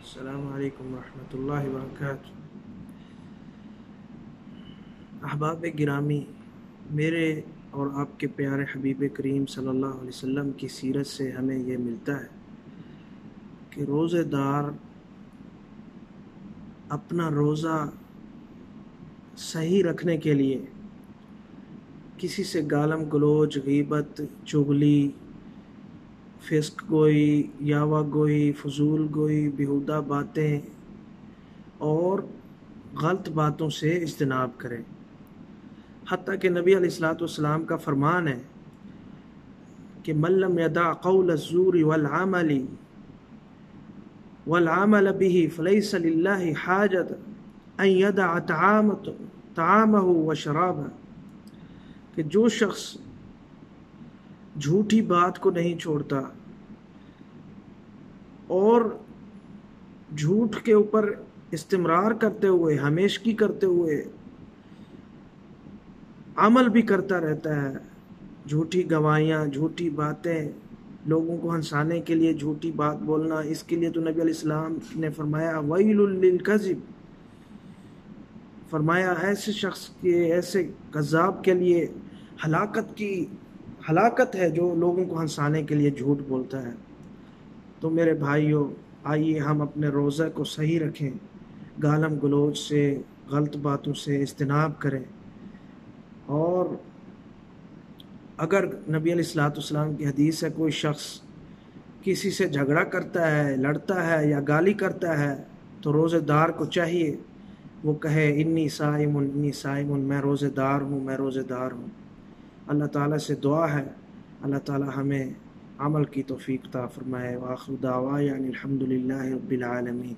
السلام علیکم ورحمۃ اللہ وبرکاتہ۔ احباب گرامی، میرے اور آپ کے پیارے حبیب کریم صلی اللہ علیہ وسلم کی سیرت سے ہمیں یہ ملتا ہے کہ روزہ دار اپنا روزہ صحیح رکھنے کے لیے کسی سے گالم گلوچ، غیبت، چغلی، فسق گوئی، یاوہ گوئی، فضول گوئی، بیہودہ باتیں اور غلط باتوں سے اجتناب کریں۔ حتیٰ کہ نبی علیہ الصلوۃ کا فرمان ہے کہ من لم یدع قول الزور والعمل به فلیس للہ حاجۃ ان یدع طعامہ وشرابہ، کہ جو شخص جھوٹی بات کو نہیں چھوڑتا اور جھوٹ کے اوپر استمرار کرتے ہوئے، ہمیشگی کرتے ہوئے عمل بھی کرتا رہتا ہے، جھوٹی گواہیاں، جھوٹی باتیں، لوگوں کو ہنسانے کے لیے جھوٹی بات بولنا، اس کے لیے تو نبی علیہ السلام نے فرمایا ویل للکذب، فرمایا ایسے شخص کے، ایسے کذاب کے لیے ہلاکت ہے جو لوگوں کو ہنسانے کے لیے جھوٹ بولتا ہے۔ تو میرے بھائیوں، آئیے ہم اپنے روزہ کو صحیح رکھیں، گالم گلوچ سے، غلط باتوں سے اجتناب کریں، اور اگر نبی علیہ السلام کی حدیث ہے کوئی شخص کسی سے جھگڑا کرتا ہے، لڑتا ہے یا گالی کرتا ہے تو روزہ دار کو چاہیے وہ کہے انی صائم میں روزہ دار ہوں، میں روزہ دار ہوں۔ اللہ تعالیٰ سے دعا ہے اللہ تعالیٰ ہمیں عمل کی توفیق عطا فرمائے۔ وآخر دعوانا الحمد للہ رب العالمین۔